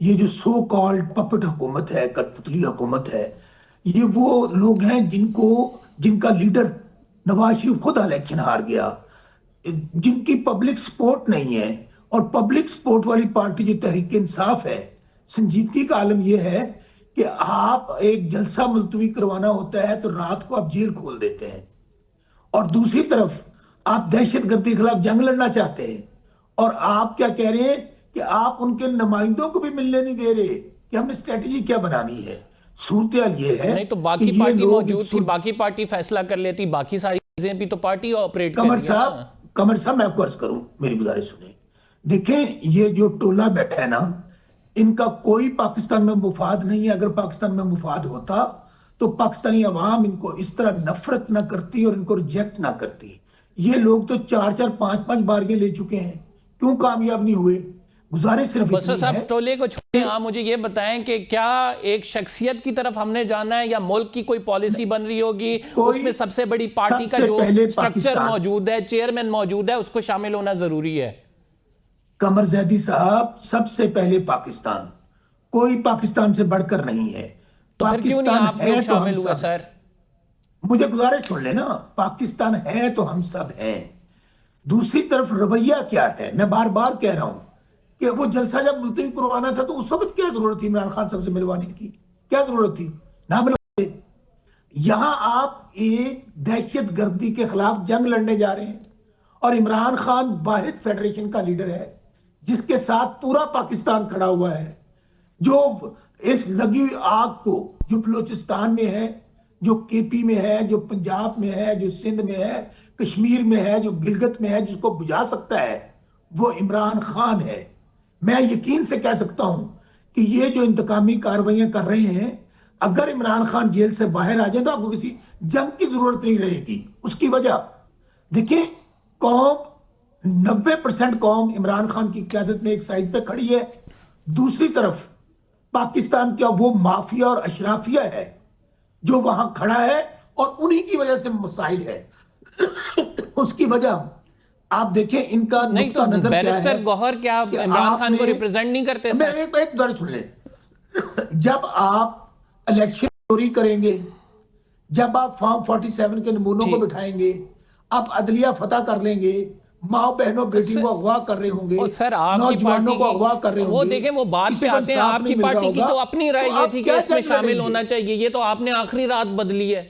یہ جو so called puppet حکومت ہے، کٹ پتلی حکومت ہے، یہ وہ لوگ ہیں جن کا لیڈر نواز شریف خود الیکشن ہار گیا، جن کی پبلک سپورٹ نہیں ہے، اور پبلک سپورٹ والی پارٹی جو تحریک انصاف ہے، سنجیدگی کا عالم یہ ہے کہ آپ ایک جلسہ ملتوی کروانا ہوتا ہے تو رات کو آپ جیل کھول دیتے ہیں، اور دوسری طرف آپ دہشت گردی کے خلاف جنگ لڑنا چاہتے ہیں، اور آپ کیا کہہ رہے ہیں کہ آپ ان کے نمائندوں کو بھی ملنے نہیں دے رہے کہ ہم نے اسٹریٹجی کیا بنانی ہے۔ صورتحال یہ ہے نہیں تو باقی پارٹی موجود تھی، باقی پارٹی فیصلہ کر لیتی، باقی ساری چیزیں بھی تو پارٹی آپریٹ کر رہی ہے۔ قمر صاحب میں آپ کو عرض کروں، میری گزارش سنیں، دیکھیں یہ جو ٹولہ بیٹھا ہے نا، ان کا کوئی پاکستان میں مفاد نہیں ہے۔ اگر پاکستان میں مفاد ہوتا تو پاکستانی عوام ان کو اس طرح نفرت نہ کرتی اور ان کو ریجیکٹ نہ کرتی۔ یہ لوگ تو 4 5 باریاں لے چکے ہیں، کیوں کامیاب نہیں ہوئے؟ گزارش صرف بسر اتنی صاحب ہے۔ ٹولے کو چھوڑیں، آپ مجھے یہ بتائیں کہ کیا ایک شخصیت کی طرف ہم نے جانا ہے یا ملک کی کوئی پالیسی بن رہی ہوگی، اس میں سب سے بڑی پارٹی کا جو سٹرکچر موجود ہے، چیئرمین موجود ہے، اس کو شامل ہونا ضروری ہے؟ قمر زیدی صاحب، سب سے پہلے پاکستان، کوئی پاکستان سے بڑھ کر نہیں ہے۔ تو پھر کیوں نہیں آپ لوگ شامل ہوئے سر؟ مجھے گزارش سن لینا، پاکستان ہے تو ہم سب ہیں۔ دوسری طرف رویہ کیا ہے؟ میں بار بار کہہ رہا ہوں کہ وہ جلسہ جب ملتوی کروانا تھا تو اس وقت کیا ضرورت تھی عمران خان صاحب سے ملوانے کی؟ کیا ضرورت تھی؟ نہ ملوانے۔ یہاں آپ ایک دہشت گردی کے خلاف جنگ لڑنے جا رہے ہیں، اور عمران خان واحد فیڈریشن کا لیڈر ہے جس کے ساتھ پورا پاکستان کھڑا ہوا ہے، جو اس لگی ہوئی آگ کو جو بلوچستان میں ہے، جو کے پی میں ہے، جو پنجاب میں ہے، جو سندھ میں ہے، کشمیر میں ہے، جو گلگت میں ہے، جس کو بجھا سکتا ہے وہ عمران خان ہے۔ میں یقین سے کہہ سکتا ہوں کہ یہ جو انتقامی کارروائیاں کر رہے ہیں، اگر عمران خان جیل سے باہر آ جائیں تو آپ کو کسی جنگ کی ضرورت نہیں رہے گی۔ اس کی وجہ دیکھیں، قوم 90% قوم عمران خان کی قیادت میں ایک سائڈ پہ کھڑی ہے، دوسری طرف پاکستان کا وہ مافیا اور اشرافیہ ہے جو وہاں کھڑا ہے، اور انہی کی وجہ سے مسائل ہے۔ اس کی وجہ آپ دیکھیں ان کا نقطہ نظر کیا ہے۔ بیرسٹر گوہر کیا عمران خان کو ریپرزینٹ نہیں کرتے؟ میں ایک دور سن لیں، جب آپ الیکشن چوری کریں گے، جب آپ فارم 47 کے نمونوں کو بٹھائیں گے، آپ عدلیہ فتح کر لیں گے، ماں بہنوں بیٹی کو اغوا کر رہے ہوں گے، نوجوانوں کو اغوا کر رہے ہوں گے، وہ دیکھیں وہ بات پہ آتے ہیں۔ آپ کی پارٹی کی تو اپنی رائے یہ تھی کہ اس میں شامل ہونا چاہیے، یہ تو آپ نے آخری رات بدلی ہے۔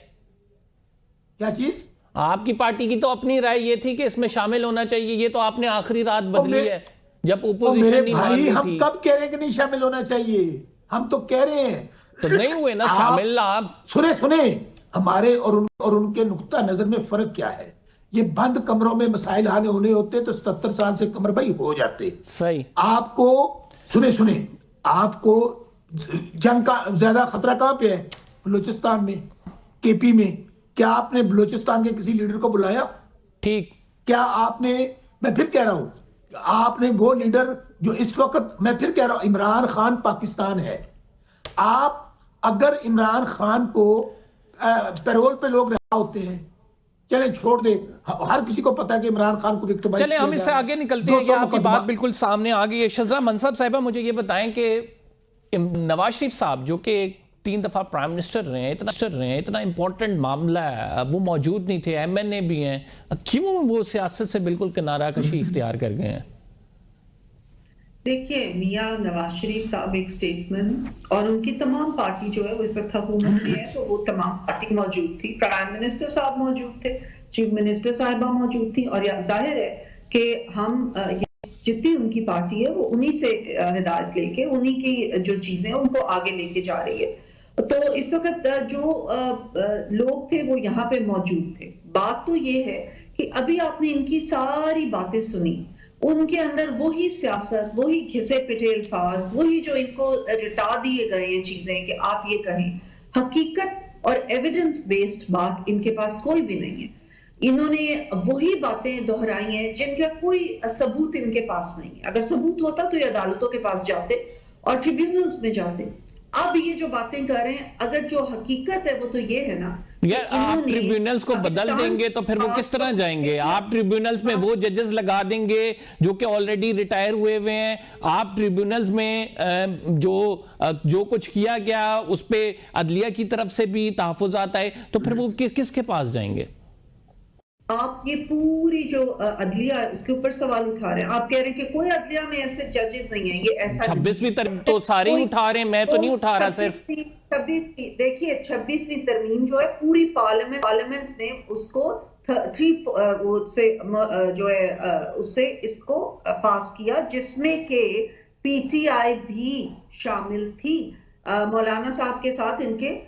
کیا چیز؟ آپ کی پارٹی کی تو اپنی رائے یہ تھی کہ اس میں شامل ہونا چاہیے، یہ تو آپ نے آخری رات بدلی ہے جب اپوزیشن نہیں مان رہی تھی۔ ہم کب کہہ رہے ہیں کہ نہیں شامل ہونا چاہیے؟ ہم تو کہہ رہے ہیں تو نہیں ہوئے نا شامل۔ آپ سنیں ہمارے اور ان کے نقطہ نظر میں فرق کیا ہے۔ یہ بند کمروں میں مسائل حل ہونے ہوتے تو 77 سال سے قمر بھائی ہو جاتے۔ صحیح۔ آپ کو سنیں آپ کو جنگ کا زیادہ خطرہ کہاں پہ ہے؟ بلوچستان میں، کے پی میں۔ کیا آپ نے بلوچستان کے کسی لیڈر کو بلایا؟ ٹھیک۔ کیا آپ نے، میں پھر کہہ رہا ہوں، آپ نے وہ لیڈر جو اس وقت، میں پھر کہہ رہا ہوں، عمران خان پاکستان ہے۔ آپ اگر عمران خان کو پیرول پہ لوگ رہا ہوتے ہیں، چلیں چھوڑ دیں، ہر کسی کو پتا ہے کہ عمران خان کو وکٹمائز چلیں ہم اس سے آگے نکلتے ہیں کہ آپ کی بات بالکل سامنے آ گئی ہے۔ شزا منصب صاحبہ، مجھے یہ بتائیں کہ نواز شریف صاحب جو کہ 3 دفعہ پرائم منسٹر رہے ہیں، اتنا امپورٹنٹ معاملہ ہے، وہ موجود نہیں تھے، ایم این اے بھی ہیں، کیوں وہ سیاست سے بالکل کنارہ کشی اختیار کر گئے ہیں؟ دیکھیے، میاں نواز شریف صاحب ایک سٹیٹسمن، اور ان کی تمام پارٹی جو ہے وہ اس وقت حکومت میں ہے، تو وہ تمام پارٹی موجود تھی، پرائم منسٹر صاحب موجود تھے، چیف منسٹر صاحبہ موجود تھی، اور ظاہر ہے کہ ہم جتنی ان کی پارٹی ہے وہ انہی سے ہدایت لے کے انہی کی جو چیزیں ان کو آگے لے کے جا رہی ہے۔ تو اس وقت جو لوگ تھے وہ یہاں پہ موجود تھے۔ بات تو یہ ہے کہ ابھی آپ نے ان کی ساری باتیں سنی، ان کے اندر وہی سیاست، وہی گھسے پٹے الفاظ، وہی جو ان کو رٹا دیے گئے ہیں چیزیں کہ آپ یہ کہیں، حقیقت اور ایویڈنس بیسڈ بات ان کے پاس کوئی بھی نہیں ہے۔ انہوں نے وہی باتیں دہرائی ہیں جن کا کوئی ثبوت ان کے پاس نہیں ہے۔ اگر ثبوت ہوتا تو یہ عدالتوں کے پاس جاتے اور ٹریبیونلز میں جاتے۔ اب یہ جو باتیں کر رہے ہیں، اگر جو حقیقت ہے وہ تو یہ ہے نا یار آپ ٹریبیونلز کو بدل دیں گے تو پھر وہ کس طرح جائیں گے؟ آپ ٹریبیونلز میں وہ ججز لگا دیں گے جو کہ آلریڈی ریٹائر ہوئے ہیں، آپ ٹریبیونلز میں جو کچھ کیا گیا اس پہ عدلیہ کی طرف سے بھی تحفظات آئے، تو پھر وہ کس کے پاس جائیں گے؟ آپ یہ پوری جو عدلیہ ہے اس کے اوپر سوال اٹھا رہے ہیں. آپ کہہ رہے ہیں کہ کوئی عدلیہ میں ایسے ججز نہیں ہیں. یہ ایسا 26ویں ترمیم تو سارے ہی اٹھا رہے ہیں، میں تو نہیں اٹھا رہا صرف. دیکھیے 26ویں ترمیم جو ہے پوری پارلیمنٹ نے اس کو جو ہے اس سے اس کو پاس کیا، جس میں کہ پی ٹی آئی بھی شامل تھی. مولانا صاحب کے ساتھ ان کے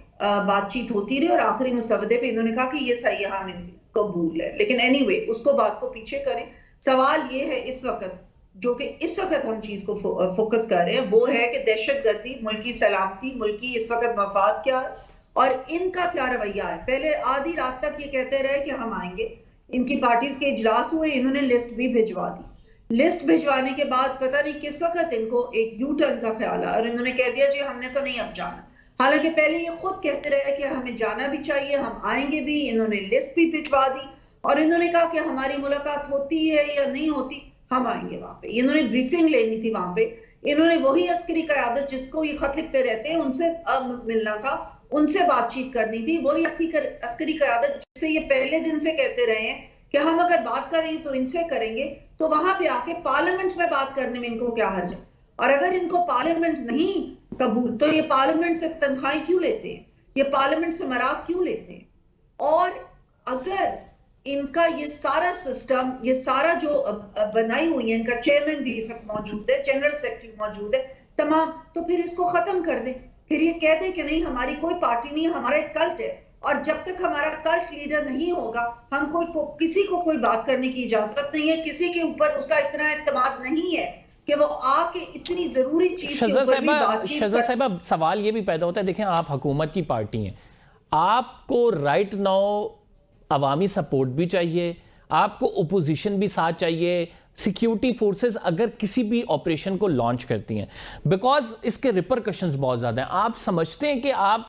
بات چیت ہوتی رہی اور آخری مسودے پہ انہوں نے کہا کہ یہ سیاح قبول ہے. لیکن اینی وے اس کو بات کو پیچھے کریں. سوال یہ ہے اس وقت جو کہ اس وقت ہم چیز کو فوکس کر رہے ہیں وہ ہے کہ دہشت گردی، ملکی سلامتی، ملکی اس وقت مفاد کیا ہے اور ان کا کیا رویہ ہے. پہلے آدھی رات تک یہ کہتے رہے کہ ہم آئیں گے. ان کی پارٹیز کے اجلاس ہوئے، انہوں نے لسٹ بھی بھجوا دی. لسٹ بھجوانے کے بعد پتہ نہیں کس وقت ان کو ایک یو ٹرن کا خیال ہے اور انہوں نے کہہ دیا جی ہم نے تو نہیں اب جانا. حالانکہ پہلے یہ خود کہتے رہے کہ ہمیں جانا بھی چاہیے، ہم آئیں گے بھی. انہوں نے لسٹ بھی بھجوا دی اور انہوں نے کہا کہ ہماری ملاقات ہوتی ہے یا نہیں ہوتی، ہم آئیں گے وہاں پہ. انہوں نے بریفنگ لینی تھی وہاں پہ. انہوں نے وہی عسکری قیادت جس کو یہ خط لکھتے رہتے ہیں ان سے ملنا تھا، ان سے بات چیت کرنی تھی. وہی عسکری قیادت جس سے یہ پہلے دن سے کہتے رہے ہیں کہ ہم اگر بات کریں تو ان سے کریں گے، تو وہاں پہ آ کے پارلیمنٹ میں بات کرنے میں ان کو کیا حرج ہے؟ اور اگر ان کو پارلیمنٹ نہیں قبول تو یہ پارلیمنٹ سے تنخواہیں کیوں لیتے ہیں؟ یہ پارلیمنٹ سے مراعات کیوں لیتے ہیں؟ اور اگر ان کا یہ سارا سسٹم، یہ سارا جو بنائی ہوئی ہے، ان کا چیئرمین بھی اس وقت موجود ہے، جنرل سیکرٹری موجود ہے تمام، تو پھر اس کو ختم کر دیں. پھر یہ کہہ دیں کہ نہیں ہماری کوئی پارٹی نہیں ہے، ہمارا ایک کلٹ ہے اور جب تک ہمارا کلٹ لیڈر نہیں ہوگا ہم کسی کو کوئی بات کرنے کی اجازت نہیں ہے. کسی کے اوپر اس کا اتنا اعتماد نہیں ہے کہ وہ آ کے اتنی ضروری چیز کے اوپر بھی بات چیت شہزاد صاحبہ سوال یہ بھی پیدا ہوتا ہے، دیکھیں آپ حکومت کی پارٹی ہیں، آپ کو رائٹ ناؤ عوامی سپورٹ بھی چاہیے، آپ کو اپوزیشن بھی ساتھ چاہیے. سیکیورٹی فورسز اگر کسی بھی آپریشن کو لانچ کرتی ہیں بیکاز اس کے ریپرکشنز بہت زیادہ ہیں، آپ سمجھتے ہیں کہ آپ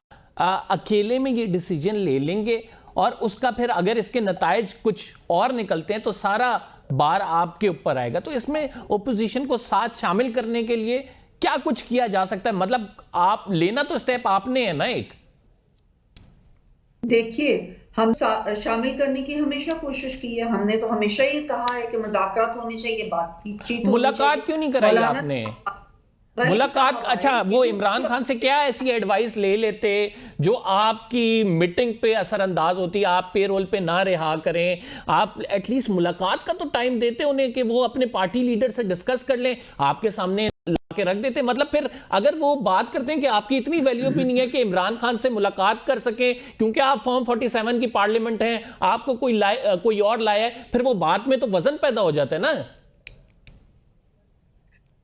اکیلے میں یہ ڈیسیجن لے لیں گے اور اس کا پھر اگر اس کے نتائج کچھ اور نکلتے ہیں تو سارا بار آپ کے اوپر آئے گا؟ تو اس میں اپوزیشن کو ساتھ شامل کرنے کے لیے کیا کچھ کیا جا سکتا ہے؟ مطلب آپ لینا تو سٹیپ آپ نے ہے نا ایک. دیکھیے ہم شامل کرنے کی ہمیشہ کوشش کی ہے. ہم نے تو ہمیشہ یہ کہا ہے کہ مذاکرات ہونے چاہیے، بات چیت. ملاقات کیوں نہیں کرائی آپ نے؟ ملاقات اچھا وہ عمران خان سے کیا ایسی ایڈوائس لے لیتے جو آپ کی میٹنگ پہ اثر انداز ہوتی، آپ پے رول پہ نہ رہا کریں، آپ ایٹ لیسٹ ملاقات کا تو ٹائم دیتے انہیں کہ وہ اپنے پارٹی لیڈر سے ڈسکس کر لیں، آپ کے سامنے لا کے رکھ دیتے. مطلب پھر اگر وہ بات کرتے ہیں کہ آپ کی اتنی ویلیو بھی نہیں ہے کہ عمران خان سے ملاقات کر سکیں کیونکہ آپ فارم 47 کی پارلیمنٹ ہیں، آپ کو کوئی اور لایا ہے، پھر وہ بات میں تو وزن پیدا ہو جاتا ہے نا.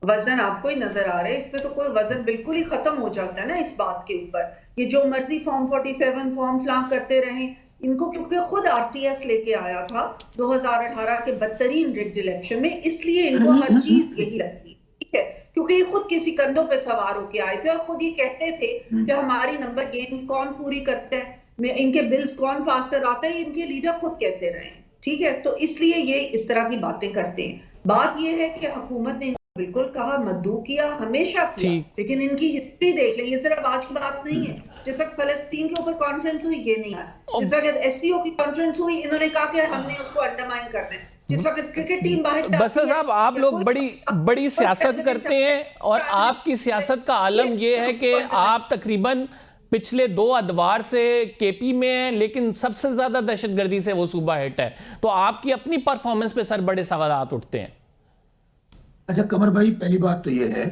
وزن آپ کو ہی نظر آ رہا ہے، اس میں تو کوئی وزن بالکل ہی ختم ہو جاتا ہے نا اس بات کے اوپر. یہ جو مرضی فارم 47 فارم فلاں کرتے رہیں، ان کو کیونکہ خود آر ٹی ایس لے کے آیا تھا 2018 کے بدترین ریگڈ الیکشن میں، اس لیے ان کو ہر چیز یہی لگتی ہے، ٹھیک ہے، کیونکہ یہ خود کسی کندھوں پہ سوار ہو کے آئے تھے اور خود یہ کہتے تھے کہ ہماری نمبر گیم کون پوری کرتا ہے، ان کے بلز کون پاس کرواتا ہے، ان کے لیڈر خود کہتے رہے ہیں، ٹھیک ہے. تو اس لیے یہ اس طرح کی باتیں کرتے ہیں. بات یہ ہے کہ حکومت نے بالکل کہا، مدعو کیا، ہمیشہ کیا، لیکن ان کی ہسٹری دیکھ لیں، یہ صرف آج کی بات نہیں ہے. جس وقت فلسطین کے اوپر کانفرنس ہوئی یہ نہیں آیا، جس وقت ایس سی او کی کانفرنس ہوئی انہوں نے کہا کہ ہم نے اس کو انڈرمائن کرنا ہے، جس وقت کرکٹ ٹیم باہر سے بس صاحب آپ لوگ بڑی سیاست کرتے ہیں اور آپ کی سیاست کا عالم یہ ہے کہ آپ تقریباً پچھلے 2 ادوار سے کے پی میں ہیں لیکن سب سے زیادہ دہشت گردی سے وہ صوبہ ہٹ ہے، تو آپ کی اپنی پرفارمنس پہ سر بڑے سوالات اٹھتے ہیں. اچھا قمر بھائی، پہلی بات تو یہ ہے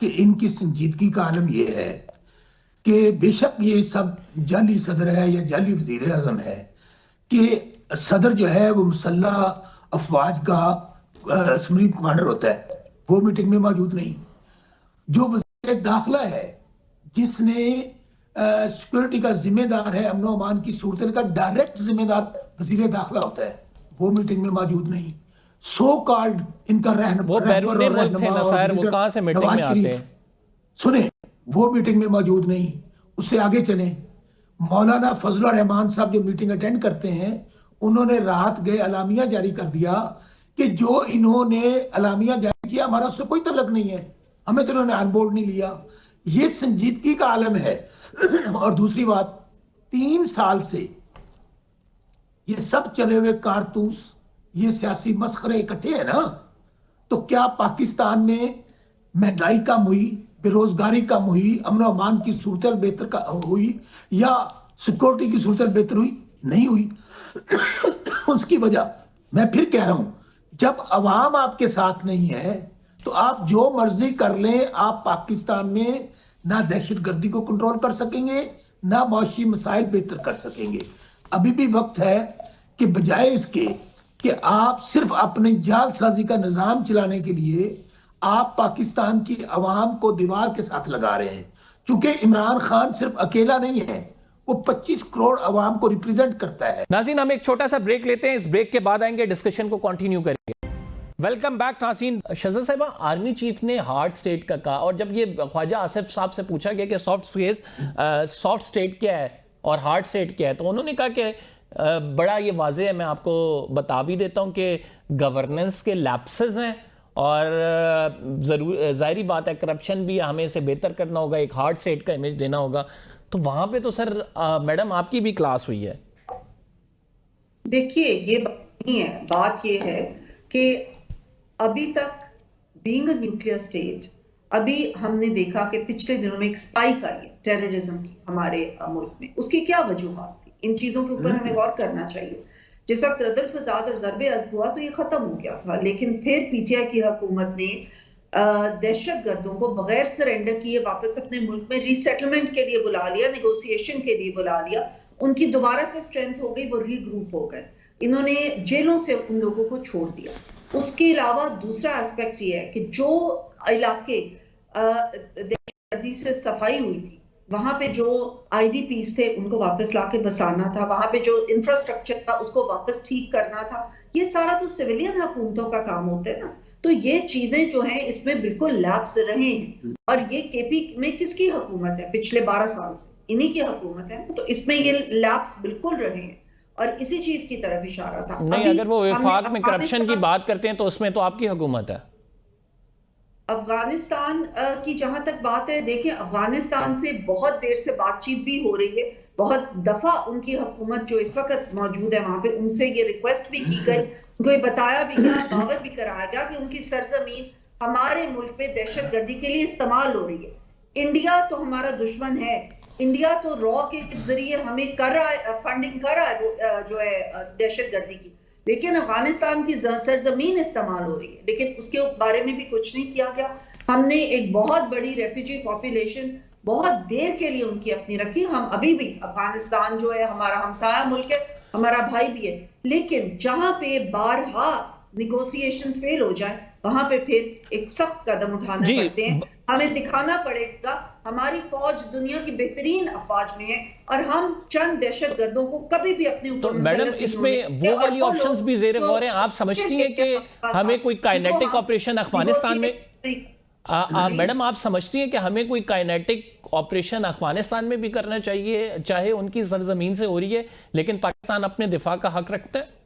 کہ ان کی سنجیدگی کا عالم یہ ہے کہ بے شک یہ سب جعلی صدر ہے یا جعلی وزیر اعظم ہے کہ صدر جو ہے وہ مسلح افواج کا سپریم کمانڈر ہوتا ہے، وہ میٹنگ میں موجود نہیں. جو وزیر داخلہ ہے جس نے سیکورٹی کا ذمہ دار ہے، امن و امان کی صورت کا ڈائریکٹ ذمہ دار وزیر داخلہ ہوتا ہے، وہ میٹنگ میں موجود نہیں. سو کارڈ ان کا وہ بیرون ملک تھے نا سر، وہ کہاں سے میٹنگ میں آتے ہیں؟ سنیں، وہ میٹنگ میں موجود نہیں. اس سے آگے چلیں, مولانا فضل الرحمان صاحب جو میٹنگ اٹینڈ کرتے ہیں, انہوں نے رات گئے اعلامیہ جاری کر دیا کہ جو انہوں نے اعلامیہ جاری کیا ہمارا اس سے کوئی تعلق نہیں ہے, ہمیں تو انہوں نے آن بورڈ نہیں لیا. یہ سنجیدگی کا عالم ہے. اور دوسری بات, 3 سال سے یہ سب چلے ہوئے کارتوس, یہ سیاسی مسخرے اکٹھے ہیں نا, تو کیا پاکستان میں مہنگائی کم ہوئی, بے روزگاری کم ہوئی, امن و امان کی صورتحال بہتر ہوئی, یا سیکورٹی کی صورتحال بہتر ہوئی؟ نہیں ہوئی. اس کی وجہ میں پھر کہہ رہا ہوں, جب عوام آپ کے ساتھ نہیں ہے تو آپ جو مرضی کر لیں, آپ پاکستان میں نہ دہشت گردی کو کنٹرول کر سکیں گے, نہ معاشی مسائل بہتر کر سکیں گے. ابھی بھی وقت ہے کہ بجائے اس کے کہ آپ صرف اپنے جال سازی کا نظام چلانے کے لیے آپ پاکستان کی عوام کو دیوار کے ساتھ لگا رہے ہیں. چونکہ عمران خان صرف اکیلا نہیں ہے, وہ 25 کروڑ عوام کو ریپریزنٹ کرتا ہے. ناظرین ہم ایک چھوٹا سا بریک لیتے ہیں, اس بریک کے بعد آئیں گے, ڈسکشن کو کنٹینیو کریں گے. ویلکم بیک ناظرین. شہزاد صاحبہ, آرمی چیف نے ہارڈ سٹیٹ کا کہا, اور جب یہ خواجہ آصف صاحب سے پوچھا گیا کہ سافٹ سٹیٹ کیا ہے اور ہارڈ سٹیٹ کیا ہے, تو انہوں نے کہا کہ بڑا یہ واضح ہے, میں آپ کو بتا بھی دیتا ہوں کہ گورننس کے لیپسز ہیں, اور ظاہری بات ہے کرپشن بھی ہمیں اسے بہتر کرنا ہوگا, ایک ہارڈ سٹیٹ کا امیج دینا ہوگا. تو وہاں پہ تو سر میڈم آپ کی بھی کلاس ہوئی ہے. دیکھیے یہ بات نہیں ہے, بات یہ ہے کہ ابھی تک بینگ اے نیوکلیئر اسٹیٹ, ابھی ہم نے دیکھا کہ پچھلے دنوں میں ایک اسپائک آئی ہے ٹیررزم کی ہمارے ملک میں. اس کی کیا وجوہات تھی, ان چیزوں کے اوپر ہمیں غور کرنا چاہیے. جس وقت رد الفساد اور ضرب عضب ہوا تو یہ ختم ہو گیا تھا, لیکن پھر پی ٹی آئی کی حکومت نے دہشت گردوں کو بغیر سرنڈر کیے واپس اپنے ملک میں ری سیٹلمنٹ کے لیے بلا لیا, نیگوسیشن کے لیے بلا لیا. ان کی دوبارہ سے اسٹرینتھ ہو گئی, وہ ری گروپ ہو گئے, انہوں نے جیلوں سے ان لوگوں کو چھوڑ دیا. اس کے علاوہ دوسرا اسپیکٹ یہ ہے کہ جو علاقے دہشت گردی سے صفائی ہوئی تھی, وہاں پہ جو آئی ڈی پیز تھے ان کو واپس لا کے بسانا تھا, وہاں پہ جو انفراسٹرکچر تھا اس کو واپس ٹھیک کرنا تھا. یہ سارا تو سویلین حکومتوں کا کام ہوتا ہے نا. تو یہ چیزیں جو ہیں اس میں بالکل لیپس رہے ہیں. اور یہ کے پی میں کس کی حکومت ہے پچھلے 12 سال سے, انہی کی حکومت ہے. تو اس میں یہ لیپس بالکل رہے ہیں, اور اسی چیز کی طرف اشارہ تھا. نہیں, اگر وہ وفاق میں کرپشن کی بات کرتے ہیں تو اس میں تو آپ کی حکومت ہے. افغانستان کی جہاں تک بات ہے, دیکھیں افغانستان سے بہت دیر سے بات چیت بھی ہو رہی ہے. بہت دفعہ ان کی حکومت جو اس وقت موجود ہے وہاں پہ, ان سے یہ ریکویسٹ بھی کی گئی, ان کو یہ بتایا بھی گیا, باور بھی کرایا گیا کہ ان کی سرزمین ہمارے ملک پہ دہشت گردی کے لیے استعمال ہو رہی ہے. انڈیا تو ہمارا دشمن ہے, انڈیا تو را کے ذریعے ہمیں کر رہا ہے, فنڈنگ کر رہا ہے جو ہے دہشت گردی کی, لیکن افغانستان کی سرزمین استعمال ہو رہی ہے. لیکن اس کے بارے میں بھی کچھ نہیں کیا گیا. ہم نے ایک بہت بڑی ریفیوجی پاپولیشن بہت دیر کے لیے ان کی اپنی رکھی. ہم ابھی بھی, افغانستان جو ہے ہمارا ہمسایہ ملک ہے, ہمارا بھائی بھی ہے, لیکن جہاں پہ بارہا نیگوسیشنز فیل ہو جائے وہاں پہ پھر ایک سخت قدم اٹھانے پڑتے ہیں. ہمیں دکھانا پڑے گا ہماری فوج دنیا کی بہترین افواج میں ہے, اور ہم چند دہشت گردوں کو کبھی بھی اپنے اوپر میڈم اس میں وہ والی آپشنز بھی زیر غور ہیں. آپ سمجھتی ہیں کہ ہمیں کوئی کائنیٹک آپریشن افغانستان میں, میڈم آپ سمجھتی ہیں کہ ہمیں کوئی کائنیٹک آپریشن افغانستان میں بھی کرنا چاہیے, چاہے ان کی سرزمین سے ہو رہی ہے, لیکن پاکستان اپنے دفاع کا حق رکھتا ہے؟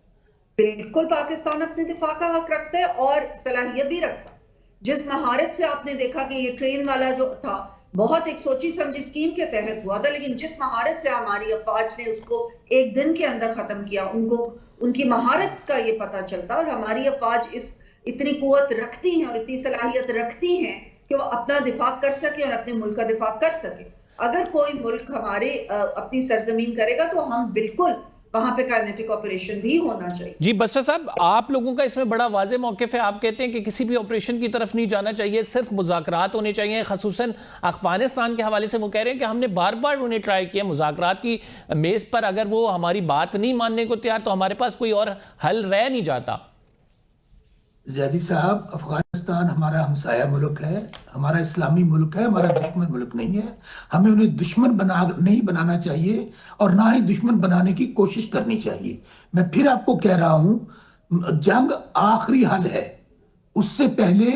بالکل پاکستان اپنے دفاع کا حق رکھتا ہے اور صلاحیت بھی رکھتا ہے. جس مہارت سے آپ نے دیکھا کہ یہ ٹرین والا جو تھا بہت ایک سوچی سمجھی اسکیم کے تحت ہوا تھا, لیکن جس مہارت سے ہماری افواج نے اس کو ایک دن کے اندر ختم کیا, ان کو ان کی مہارت کا یہ پتہ چلتا. اور ہماری افواج اتنی قوت رکھتی ہیں اور اتنی صلاحیت رکھتی ہیں کہ وہ اپنا دفاع کر سکے اور اپنے ملک کا دفاع کر سکے. اگر کوئی ملک ہمارے اپنی سرزمین کرے گا تو ہم بالکل وہاں پہ کائنیٹک آپریشن بھی ہونا چاہیے. جی بسر صاحب, آپ لوگوں کا اس میں بڑا واضح موقف ہے. آپ کہتے ہیں کہ کسی بھی آپریشن کی طرف نہیں جانا چاہیے, صرف مذاکرات ہونے چاہیے. خصوصاً افغانستان کے حوالے سے وہ کہہ رہے ہیں کہ ہم نے بار بار انہیں ٹرائی کیا مذاکرات کی میز پر, اگر وہ ہماری بات نہیں ماننے کو تیار تو ہمارے پاس کوئی اور حل رہ نہیں جاتا. زیدی صاحب, افغانستان ہمارا ہمسایہ ملک ہے, ہمارا اسلامی ملک ہے, ہمارا دشمن ملک نہیں ہے. ہمیں انہیں دشمن نہیں بنانا چاہیے اور نہ ہی دشمن بنانے کی کوشش کرنی چاہیے. میں پھر آپ کو کہہ رہا ہوں, جنگ آخری حل ہے. اس سے پہلے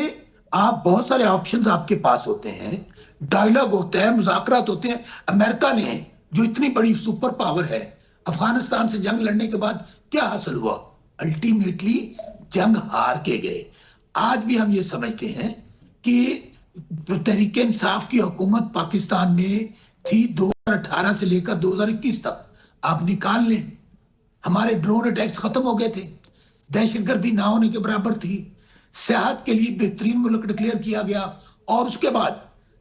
آپ بہت سارے آپشنز آپ کے پاس ہوتے ہیں, ڈائلاگ ہوتا ہے, مذاکرات ہوتے ہیں. امریکہ نے جو اتنی بڑی سپر پاور ہے, افغانستان سے جنگ لڑنے کے بعد کیا حاصل ہوا؟ الٹیمیٹلی جنگ ہار کے گئے. آج بھی ہم یہ سمجھتے ہیں کہ تحریک انصاف کی حکومت پاکستان میں تھی 2018 سے لے کر 2021 تک. آپ نکال لیں, ہمارے ڈرون اٹیکس ختم ہو گئے تھے, دہشت گردی نہ ہونے کے برابر تھی, سیاحت کے لیے بہترین ملک ڈکلیئر کیا گیا. اور اس کے بعد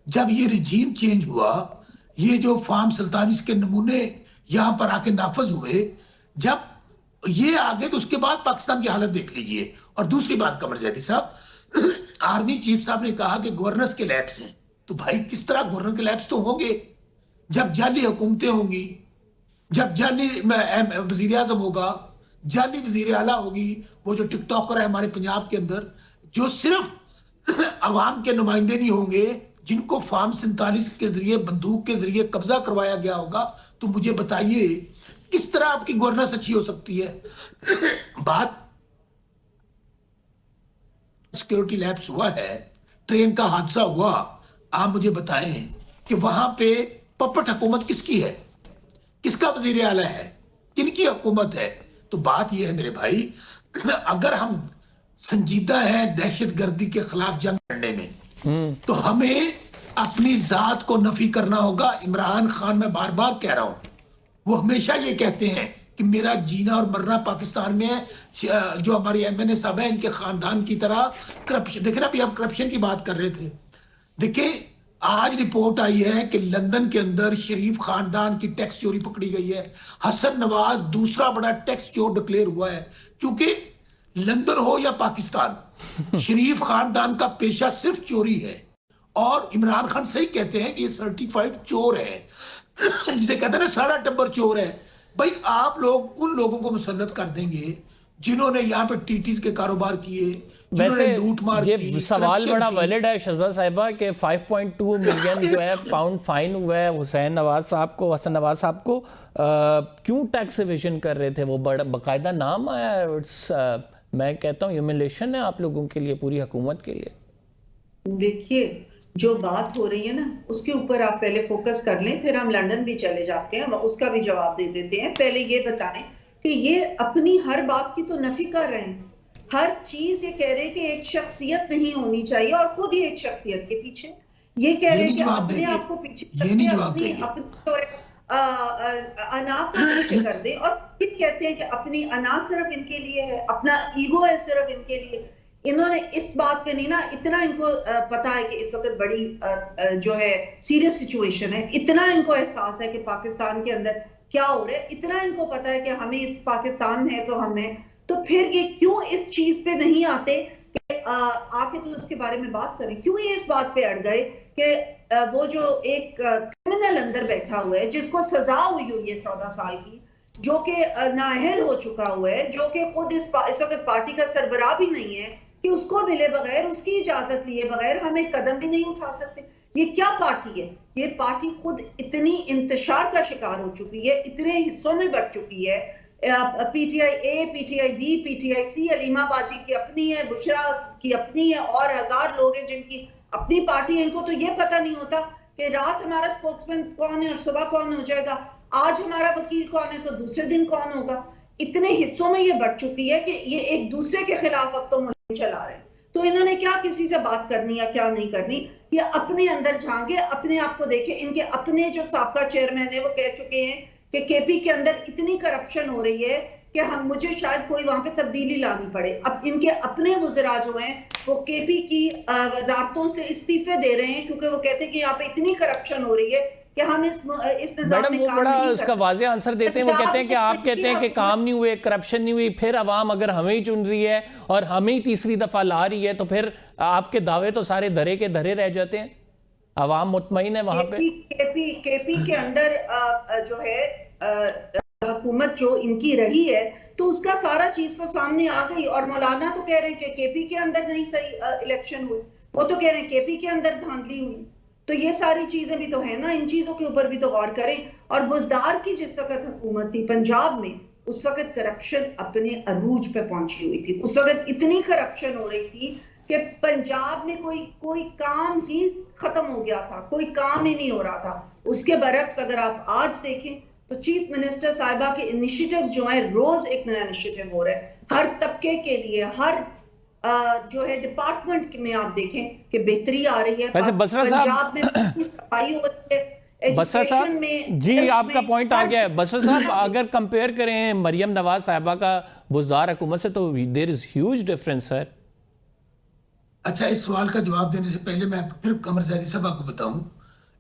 جب یہ رجیم چینج ہوا, یہ جو فارم 47 کے نمونے یہاں پر آ کے نافذ ہوئے, جب یہ آگے تو اس کے بعد پاکستان کی حالت دیکھ لیجئے. اور دوسری بات قمر زیدی صاحب, آرمی چیف صاحب نے کہا کہ گورنرز کے لیپس ہیں. تو بھائی کس طرح گورنر کے لیپس تو ہوں گے جب جعلی حکومتیں ہوں گی, جب جعلی وزیر اعظم ہوگا, جعلی وزیر اعلیٰ ہوگی. وہ جو ٹک ٹاکر ہے ہمارے پنجاب کے اندر, جو صرف عوام کے نمائندے نہیں ہوں گے, جن کو فارم 47 کے ذریعے بندوق کے ذریعے قبضہ کروایا گیا ہوگا, تو مجھے بتائیے کس طرح آپ کی گورننس اچھی ہو سکتی ہے؟ بات سیکیورٹی لیپس ہوا ہے, ٹرین کا حادثہ ہوا, آپ مجھے بتائیں کہ وہاں پہ پپٹ حکومت کس کی ہے, کس کا وزیر اعلیٰ ہے, کن کی حکومت ہے؟ تو بات یہ ہے میرے بھائی, اگر ہم سنجیدہ ہیں دہشت گردی کے خلاف جنگ لڑنے میں, تو ہمیں اپنی ذات کو نفی کرنا ہوگا. عمران خان, میں بار بار کہہ رہا ہوں, وہ ہمیشہ یہ کہتے ہیں کہ میرا جینا اور مرنا پاکستان میں ہے. جو ہماری ایم این اے صاحب ہیں, ان کے خاندان کی طرح کرپشن. دیکھیں نا, ابھی ہم کرپشن کی بات کر رہے تھے. دیکھیں آج رپورٹ آئی ہے کہ لندن کے اندر شریف خاندان کی ٹیکس چوری پکڑی گئی ہے. حسن نواز دوسرا بڑا ٹیکس چور ڈکلیئر ہوا ہے. چونکہ لندن ہو یا پاکستان, شریف خاندان کا پیشہ صرف چوری ہے. اور عمران خان صحیح کہتے ہیں کہ یہ سرٹیفائیڈ چور ہے, جسے کہتے ہیں نا سارا ٹبر چور ہے. بھائی آپ لوگ ان لوگوں کو مسلط کر دیں گے جنہوں نے یہاں پہ ٹیٹیز کے کاروبار کیے, جنہوں نے لوٹ مار کی. یہ سوال بڑا ویلڈ ہے شہزاد صاحبہ کہ 5.2 ملین جو ہے پاؤنڈ فائن ہوا ہے حسن نواز صاحب کو. کیوں ٹیکس ایویژن کر رہے تھے؟ وہ بڑا باقاعدہ نام آیا ہے. میں کہتا ہوں ہیوملیشن ہے آپ لوگوں کے لیے, پوری حکومت کے لیے. دیکھیے جو بات ہو رہی ہے نا, اس کے اوپر آپ پہلے فوکس کر لیں, پھر ہم لندن بھی چلے جاتے ہیں, اس کا بھی جواب دے دیتے ہیں. پہلے یہ بتائیں کہ یہ اپنی ہر بات کی تو نفی کر رہے ہیں, ہر چیز یہ کہہ رہے ہیں کہ ایک شخصیت نہیں ہونی چاہیے, اور خود ہی ایک شخصیت کے پیچھے یہ کہہ رہے ہیں کہ اپنے آپ کو پیچھے اپنی انا کو پیچھے کر دیں. اور پھر کہتے ہیں کہ اپنی انا صرف ان کے لیے ہے, اپنا ایگو ہے صرف ان کے لیے. انہوں نے اس بات پہ نہیں نا, اتنا ان کو پتا ہے کہ اس وقت بڑی جو ہے سیریس سچویشن ہے, اتنا ان کو احساس ہے کہ پاکستان کے اندر کیا ہو رہا ہے, اتنا ان کو پتا ہے کہ ہمیں اس پاکستان ہے تو ہمیں, تو پھر یہ کیوں اس چیز پہ نہیں آتے کہ آ کے تو اس کے بارے میں بات کریں؟ کیوں یہ اس بات پہ اڑ گئے کہ وہ جو ایک کرمنل اندر بیٹھا ہوا ہے, جس کو سزا ہوئی ہے 14 سال کی, جو کہ نااہل ہو چکا ہوا ہے, جو کہ خود اس وقت پارٹی کا سربراہ بھی نہیں ہے, کہ اس کو ملے بغیر, اس کی اجازت لیے بغیر ہم ایک قدم بھی نہیں اٹھا سکتے. یہ کیا پارٹی ہے؟ یہ پارٹی خود اتنی انتشار کا شکار ہو چکی ہے, اتنے حصوں میں بٹ چکی ہے. P T I A, P T I B, P T I C, Aleema باجی کی اپنی ہے, بشرا کی اپنی ہے, اور ہزار لوگ ہیں جن کی اپنی پارٹی ہے. ان کو تو یہ پتہ نہیں ہوتا کہ رات ہمارا سپوکسمین کون ہے اور صبح کون ہو جائے گا, آج ہمارا وکیل کون ہے تو دوسرے دن کون ہوگا. اتنے حصوں میں یہ بٹ چکی ہے کہ یہ ایک دوسرے کے خلاف اب تو چلا رہے ہیں. تو انہوں نے کیا کسی سے بات کرنی یا کیا نہیں کرنی, یہ اپنے اندر جھانکے, اپنے آپ کو دیکھیں. ان کے اپنے جو سابقہ چیئرمین ہیں وہ کہہ چکے ہیں کہ کے پی کے اندر اتنی کرپشن ہو رہی ہے کہ مجھے شاید کوئی وہاں پہ تبدیلی لانی پڑے. اب ان کے اپنے وزراء جو ہیں وہ کے پی کی وزارتوں سے استعفے دے رہے ہیں, کیونکہ وہ کہتے ہیں کہ یہاں پہ اتنی کرپشن ہو رہی ہے کہ ہم اس نظام میں کام نہیں کر اس کا واضح آنسر دیتے ہیں. وہ کہتے ہیں کہ آپ کہتے ہیں کہ کام نہیں ہوئے, کرپشن نہیں ہوئی, پھر عوام اگر ہمیں ہی چن رہی ہے اور ہمیں ہی تیسری دفعہ لا رہی ہے, تو پھر آپ کے دعوے تو سارے دھرے کے دھرے رہ جاتے ہیں. عوام مطمئن ہے وہاں پہ. کے پی کے اندر جو ہے حکومت جو ان کی رہی ہے, تو اس کا سارا چیز تو سامنے آ گئی. اور مولانا تو کہہ رہے ہیں کہ کے پی کے اندر نہیں صحیح الیکشن ہوئی, وہ تو کہہ رہے ہیں کے پی کے اندر دھاندلی ہوئی. تو یہ ساری چیزیں بھی تو ہیں نا, ان چیزوں کے اوپر بھی تو غور کریں. اور بزدار کی جس وقت حکومت تھی پنجاب میں, اس وقت کرپشن اپنے عروج پہ پہنچی ہوئی تھی. اس وقت اتنی کرپشن ہو رہی تھی کہ پنجاب میں کوئی کام ہی ختم ہو گیا تھا, کوئی کام ہی نہیں ہو رہا تھا. اس کے برعکس اگر آپ آج دیکھیں تو چیف منسٹر صاحبہ کے انیشیٹیوز جو ہیں, روز ایک نیا انیشیٹیو ہو رہا ہے ہر طبقے کے لیے, ہر جو ہے ڈپارٹمنٹ میں آپ دیکھیں کہ بہتری آ رہی ہے. پنجاب میں صفائی ہو رہی ہے, بسر صاحب جی آپ کا پوائنٹ آ گیا ہے. بسر صاحب اگر کمپیئر کریں مریم نواز صاحبہ کا بزدار حکومت سے تو دیر از ہیوج ڈفرنس سر. اچھا, اس سوال کا جواب دینے سے پہلے میں پھر قمر زیدی صاحب آپ کو بتاؤں,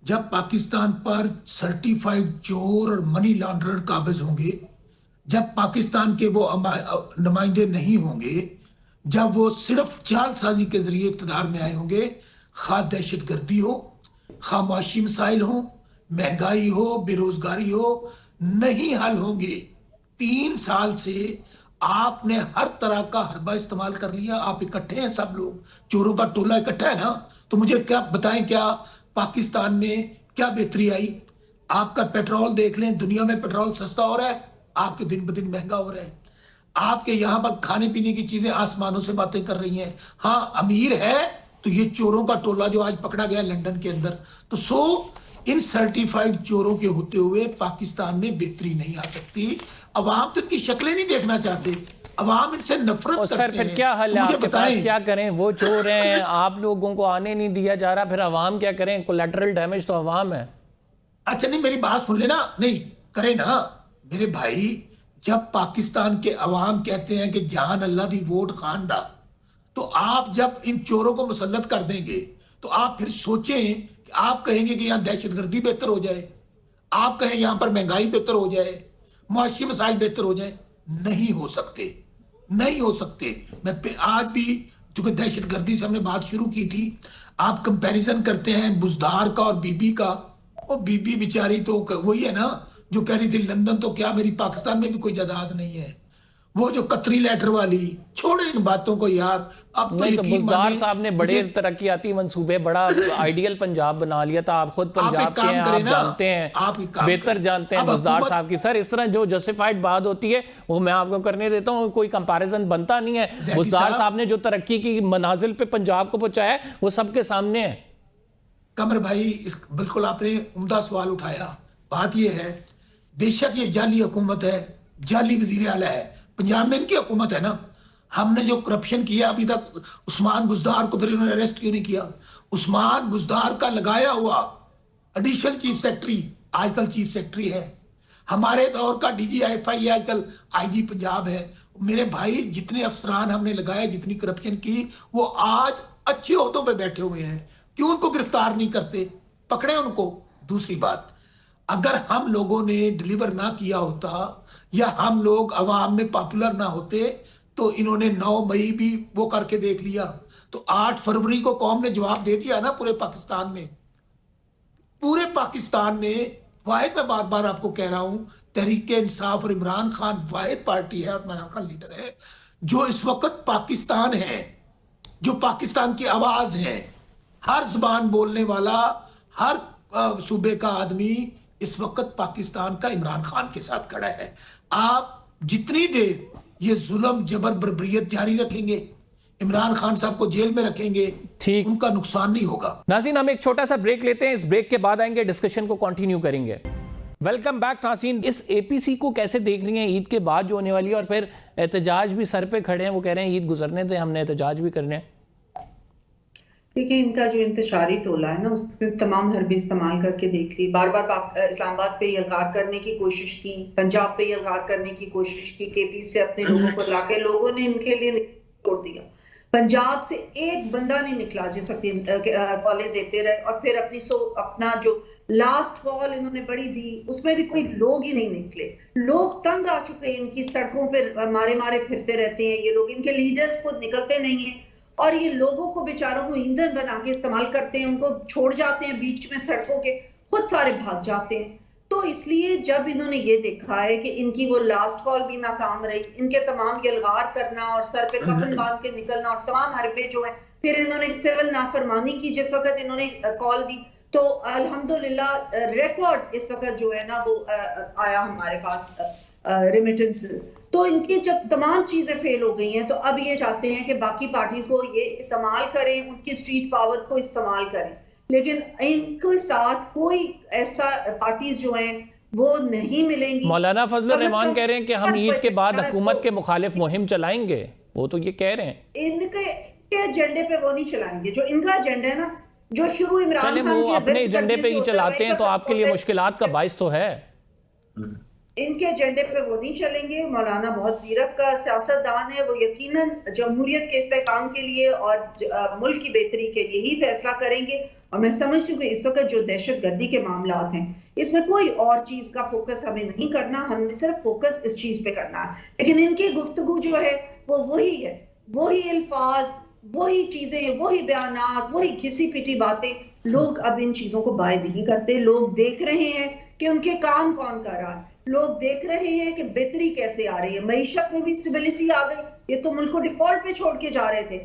جب پاکستان پر سرٹیفائیڈ چور اور منی لانڈرر قابض ہوں گے, جب پاکستان کے وہ نمائندے نہیں ہوں گے, جب وہ صرف چال سازی کے ذریعے اقتدار میں آئے ہوں گے, خواہ دہشت گردی ہو, خواہ معاشی مسائل ہوں, مہنگائی ہو, بے روزگاری ہو, نہیں حل ہوں گے. 3 سال سے آپ نے ہر طرح کا حربہ استعمال کر لیا. آپ اکٹھے ہیں, سب لوگ چوروں کا ٹولہ اکٹھا ہے نا. تو مجھے کیا بتائیں, کیا پاکستان میں کیا بہتری آئی؟ آپ کا پیٹرول دیکھ لیں, دنیا میں پیٹرول سستا ہو رہا ہے, آپ کے دن بدن مہنگا ہو رہا ہے. آپ کے یہاں پر کھانے پینے کی چیزیں آسمانوں سے باتیں کر رہی ہیں. ہاں امیر ہے تو یہ چوروں کا ٹولہ جو آج پکڑا گیا لندن کے اندر, تو ان سرٹیفائیڈ چوروں کے ہوتے ہوئے پاکستان میں بہتری نہیں آ سکتی. عوام تو ان کی شکلیں نہیں دیکھنا چاہتے, عوام ان سے نفرت کرتے ہیں. سر پھر کیا حل ہے آپ کے پاس, کیا کریں؟ وہ چور ہیں, آپ لوگوں کو آنے نہیں دیا جا رہا, پھر عوام کیا کریں؟ کولیٹرل ڈیمیج تو عوام ہے. اچھا نہیں, میری بات سن لینا. نہیں کرے نا میرے بھائی, جب پاکستان کے عوام کہتے ہیں کہ جہان اللہ دی ووٹ خان دا, تو آپ جب ان چوروں کو مسلط کر دیں گے تو آپ پھر سوچیں کہ آپ کہیں گے کہ یہاں دہشت گردی بہتر ہو جائے, آپ کہیں یہاں پر مہنگائی بہتر ہو جائے, معاشی مسائل بہتر ہو جائے. نہیں ہو سکتے, نہیں ہو سکتے. میں آج بھی, چونکہ دہشت گردی سے ہم نے بات شروع کی تھی, آپ کمپیریزن کرتے ہیں بزدار کا اور بی بی کا. وہ بی بی بیچاری تو وہی ہے نا جو کہہ رہی تھی لندن تو کیا میری پاکستان میں بھی کوئی جائیداد نہیں ہے. وہ جو قطری لیٹر والی, چھوڑے ان باتوں کو یار. اب تو یقین بزدار صاحب نے بڑے ترقیاتی منصوبے, بڑا آئیڈیل پنجاب بنا لیا تھا. آپ خود پنجاب کے ہیں, آپ جانتے ہیں, بہتر جانتے ہیں بزدار صاحب کی. سر اس طرح جو جسٹیفائیڈ بات ہوتی ہے وہ میں آپ کو کرنے دیتا ہوں, کوئی کمپیریزن بنتا نہیں ہے. بزدار صاحب نے جو ترقی کی منازل پہ پنجاب کو پہنچایا ہے وہ سب کے سامنے ہے. قمر بھائی بالکل آپ نے عمدہ سوال اٹھایا. بات یہ ہے, بے شک یہ جعلی حکومت ہے, جعلی وزیر اعلیٰ ہے. پنجاب میں ان کی حکومت ہے نا. ہم نے جو کرپشن کیا ابھی تک, عثمان بزدار کو پھر انہوں نے اریسٹ کیوں نہیں کیا؟ عثمان بزدار کا لگایا ہوا ایڈیشنل چیف سیکرٹری آج کل چیف سیکرٹری ہے. ہمارے دور کا ڈی جی IFI آج کل IG پنجاب ہے. میرے بھائی جتنے افسران ہم نے لگائے, جتنی کرپشن کی, وہ آج اچھے عہدوں پہ بیٹھے ہوئے ہیں. کیوں ان کو گرفتار نہیں کرتے؟ پکڑے ان کو. دوسری بات, اگر ہم لوگوں نے ڈیلیور نہ کیا ہوتا یا ہم لوگ عوام میں پاپولر نہ ہوتے تو انہوں نے 9 مئی بھی وہ کر کے دیکھ لیا. تو 8 فروری کو قوم نے جواب دے دیا نا پورے پاکستان میں. پورے پاکستان میں واحد, میں بار بار آپ کو کہہ رہا ہوں, تحریک انصاف اور عمران خان واحد پارٹی ہے اور عمران خان لیڈر ہے جو اس وقت پاکستان ہے, جو پاکستان کی آواز ہے. ہر زبان بولنے والا, ہر صوبے کا آدمی اس وقت پاکستان کا عمران خان کے ساتھ کھڑا ہے. آپ جتنی دیر یہ ظلم جبر بربریت جاری رکھیں گے, عمران خان صاحب کو جیل میں رکھیں گے, ان کا نقصان نہیں ہوگا. ناظرین ہم ایک چھوٹا سا بریک لیتے ہیں, اس بریک کے بعد آئیں گے, ڈسکشن کو کنٹینیو کریں گے. ویلکم بیک ناظرین. اس APC کو کیسے دیکھ رہی ہیں عید کے بعد جو ہونے والی ہے, اور پھر احتجاج بھی سر پہ کھڑے ہیں, وہ کہہ رہے ہیں عید گزرنے دیں, ہم نے احتجاج بھی کرنے ہیں. دیکھیں ان کا جو انتشاری ٹولہ ہے نا, اس نے تمام حربے استعمال کر کے دیکھ لی. بار بار اسلام آباد پہ الغار کرنے کی کوشش کی, پنجاب پہ الغار کرنے کی کوشش کی, KP سے اپنے لوگوں کو لا کے, لوگوں نے ان کے لیے چھوڑ دیا. پنجاب سے ایک بندہ نہیں نکلا جس کالیں دیتے رہے, اور پھر اپنا جو لاسٹ کال انہوں نے بڑی دی اس میں بھی کوئی لوگ ہی نہیں نکلے. لوگ تنگ آ چکے ہیں, ان کی سڑکوں پہ مارے پھرتے رہتے ہیں یہ لوگ, ان کے لیڈرز خود نکلتے نہیں ہیں, اور یہ لوگوں کو بیچاروں کو ایندھن بنا کے استعمال کرتے ہیں, ان کو چھوڑ جاتے ہیں بیچ میں سڑکوں کے, خود سارے بھاگ جاتے ہیں. تو اس لیے جب انہوں نے یہ دیکھا ہے کہ ان کی وہ لاسٹ کال بھی ناکام رہی, ان کے تمام یہ الغار کرنا اور سر پہ کفن باندھ کے نکلنا اور تمام حربے جو ہیں, پھر انہوں نے سول نافرمانی کی جس وقت انہوں نے کال دی, تو الحمدللہ ریکارڈ اس وقت جو ہے نا وہ آیا ہمارے پاس ریمیٹنسز. تو ان کی جب تمام چیزیں فیل ہو گئی ہیں تو اب یہ چاہتے ہیں کہ باقی پارٹیز کو یہ استعمال کریں, ان کی اسٹریٹ پاور کو استعمال کریں, لیکن ان کے ساتھ کوئی ایسا پارٹیز جو ہیں وہ نہیں ملیں گی. مولانا فضل الرحمان کہہ رہے ہیں کہ ہم عید کے بعد حکومت کے مخالف مہم چلائیں گے, وہ تو یہ کہہ رہے ہیں. ان کے ایجنڈے پہ وہ نہیں چلائیں گے, جو ان کا ایجنڈا ہے نا, جو شروع عمران چلیں خان وہ اپنے ایجنڈے پہ ہی چلاتے ہیں تو آپ کے لیے مشکلات کا باعث تو ہے. ان کے ایجنڈے پہ وہ نہیں چلیں گے. مولانا بہت زیرک کا سیاست دان ہے, وہ یقیناً جمہوریت کے استحکام کے لیے اور ملک کی بہتری کے لیے ہی فیصلہ کریں گے. اور میں سمجھتی ہوں کہ اس وقت جو دہشت گردی کے معاملات ہیں اس میں کوئی اور چیز کا فوکس ہمیں نہیں کرنا, ہم نے صرف فوکس اس چیز پہ کرنا ہے. لیکن ان کی گفتگو جو ہے وہ وہی ہے, وہی الفاظ, وہی چیزیں, وہی بیانات, وہی گھسی پٹی باتیں. لوگ اب ان چیزوں کو بائی نہیں کرتے. لوگ دیکھ رہے ہیں کہ ان کے کام کون کر رہا ہے, لوگ دیکھ رہے ہیں کہ بہتری کیسے آ رہی ہے. معیشت میں بھی اسٹیبلٹی آ گئی, یہ تو ملک کو ڈیفالٹ پہ چھوڑ کے جا رہے تھے.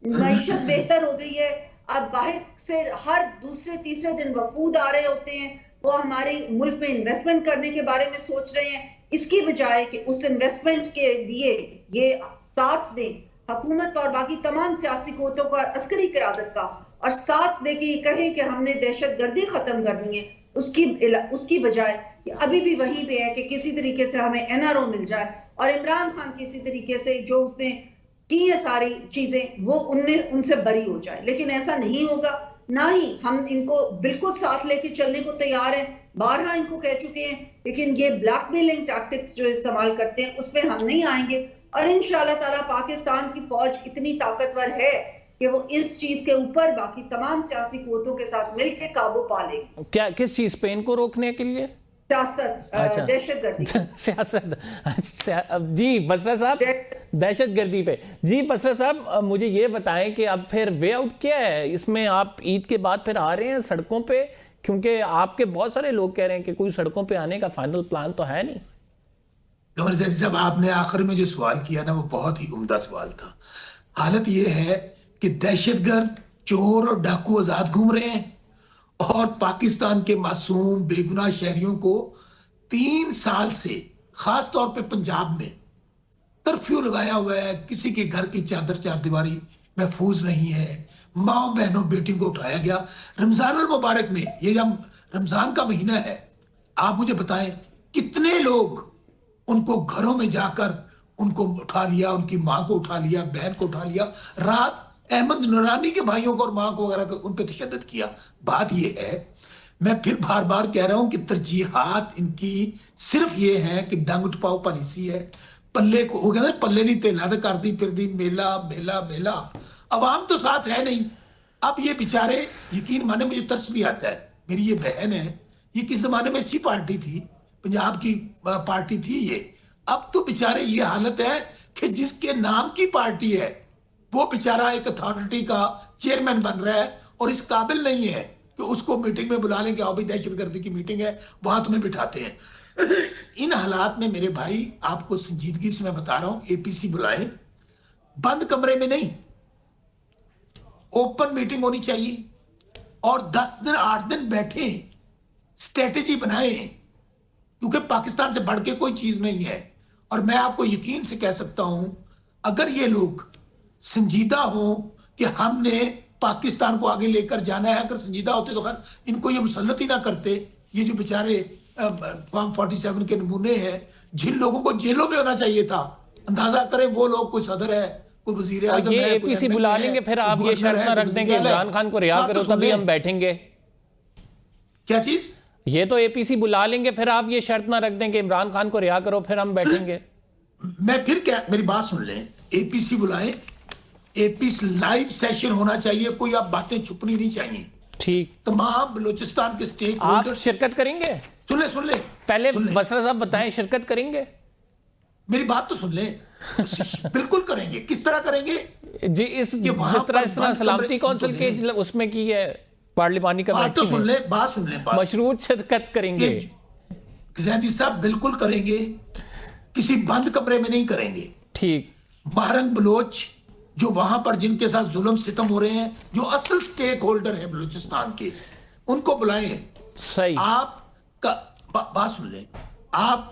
معیشت بہتر ہو گئی ہے. اب باہر سے ہر دوسرے تیسرے دن وفود آ رہے ہوتے ہیں, وہ ہمارے ملک میں انویسٹمنٹ کرنے کے بارے میں سوچ رہے ہیں, اس کی بجائے کہ اس انویسٹمنٹ کے لیے یہ ساتھ دیں حکومت اور باقی تمام سیاسی قوتوں کا, عسکری قیادت کا, اور ساتھ دے کے یہ کہیں کہ ہم نے دہشت گردی ختم کرنی ہے, اس کی بجائے ابھی بھی وہیں پہ ہے کہ کسی طریقے سے ہمیں این آر او مل جائے اور عمران خان کسی طریقے سے جو اس نے کی ہے ساری چیزیں وہ ان سے بری ہو جائے. لیکن ایسا نہیں ہوگا, نہ ہی ہم ان کو بالکل ساتھ لے کے چلنے کو تیار ہیں. بارہا ان کو کہہ چکے ہیں, لیکن یہ بلیک میلنگ ٹیکٹکس جو استعمال کرتے ہیں اس پہ ہم نہیں آئیں گے. اور انشاءاللہ تعالیٰ پاکستان کی فوج اتنی طاقتور ہے کہ وہ اس چیز کے اوپر باقی تمام سیاسی قوتوں کے ساتھ مل کے قابو پا لے گی. کیا کس چیز پہ ان کو روکنے کے لیے؟ سیاست, دہشت گردی. سیاست, جی بصرہ صاحب, دہشت گردی پہ. جی بصرہ صاحب مجھے یہ بتائیں کہ اب پھر وے آؤٹ کیا ہے اس میں؟ آپ عید کے بعد پھر آ رہے ہیں سڑکوں پہ, کیونکہ آپ کے بہت سارے لوگ کہہ رہے ہیں کہ کوئی سڑکوں پہ آنے کا فائنل پلان تو ہے نہیں. قمر زیدی صاحب, آپ نے آخر میں جو سوال کیا نا وہ بہت ہی عمدہ سوال تھا. حالت یہ ہے کہ دہشت گرد, چور اور ڈاکو آزاد گھوم رہے ہیں اور پاکستان کے معصوم بے گناہ شہریوں کو 3 سال سے خاص طور پہ پنجاب میں کرفیو لگایا ہوا ہے. کسی کے گھر کی چادر چار دیواری محفوظ نہیں ہے. ماں بہنوں بیٹیوں کو اٹھایا گیا. رمضان المبارک میں, یہ جب رمضان کا مہینہ ہے, آپ مجھے بتائیں کتنے لوگ ان کو گھروں میں جا کر ان کو اٹھا لیا, ان کی ماں کو اٹھا لیا, بہن کو اٹھا لیا. رات احمد نورانی کے بھائیوں کو اور ماں کو وغیرہ ان پہ تشدد کیا. بات یہ ہے, میں پھر بار بار کہہ رہا ہوں کہ ترجیحات ان کی صرف یہ ہیں کہ ڈنگ ٹپاؤ پالیسی ہے. پلے کو ہو گیا نا, پلے نہیں تیلا تو کر دی پھر دی میلہ میلہ میلہ. عوام تو ساتھ ہے نہیں. اب یہ بیچارے, یقین مانے مجھے ترس بھی آتا ہے, میری یہ بہن ہے, یہ کس زمانے میں اچھی پارٹی تھی, پنجاب کی پارٹی تھی یہ. اب تو بیچارے یہ حالت ہے کہ جس کے نام کی پارٹی ہے وہ بیچارہ ایک اتھارٹی کا چیئرمین بن رہا ہے اور اس قابل نہیں ہے کہ اس کو میٹنگ میں بلا لیں کہ آؤ بھائی دہشت گردی کی میٹنگ ہے, وہاں تمہیں بٹھاتے ہیں. ان حالات میں میرے بھائی آپ کو سنجیدگی سے میں بتا رہا ہوں, اے پی سی بلائیں, بند کمرے میں نہیں, اوپن میٹنگ ہونی چاہیے, اور 10 دن 8 دن بیٹھیں, اسٹریٹجی بنائیں, کیونکہ پاکستان سے بڑھ کے کوئی چیز نہیں ہے. اور میں آپ کو یقین سے کہہ سکتا ہوں, اگر یہ لوگ سنجیدہ ہوں کہ ہم نے پاکستان کو آگے لے کر جانا ہے, اگر سنجیدہ ہوتے تو خیر ان کو یہ مسلط ہی نہ کرتے. یہ جو بیچارے فارم 47 کے نمونے ہیں, جن لوگوں کو جیلوں میں ہونا چاہیے تھا, اندازہ کریں وہ لوگ, کوئی صدر ہے, کوئی وزیر اعظم ہے, یہ اے پی سی بلا لیں گے, پھر آپ یہ شرط نہ رکھ دیں گے عمران خان کو رہا کرو تبھی ہم بیٹھیں گے. کیا چیز؟ یہ تو اے پی سی بلا لیں گے, پھر آپ یہ شرط نہ رکھ دیں کہ عمران خان کو رہا کرو پھر ہم بیٹھیں گے. میں پھر کیا, میری بات سن لیں, اے پی سی بلائیں, اے پی سی لائیو سیشن ہونا چاہیے, کوئی اب باتیں چھپنی نہیں چاہیے. ٹھیک, تمام بلوچستان کے سٹیک آپ ہولڈر شرکت کریں گے؟ سن لیں پہلے بصرہ صاحب بتائیں, شرکت کریں گے؟ میری بات تو سن لیں. بالکل کریں گے. کس طرح کریں گے جی؟ جس طرح سلامتی کونسل کے اس میں کی ہے پارلیمانی کا, بات تو سن لیں, بات سن لیں, مشروط شرکت کریں گے. زیدی صاحب بالکل کریں گے, کسی بند کمرے میں نہیں کریں گے. ٹھیک, مہرنگ بلوچ جو وہاں پر جن کے ساتھ ظلم ستم ہو رہے ہیں, جو اصل سٹیک ہولڈر ہیں بلوچستان کے, ان کو بلائیں. صحیح. آپ کا بات سن لیں, آپ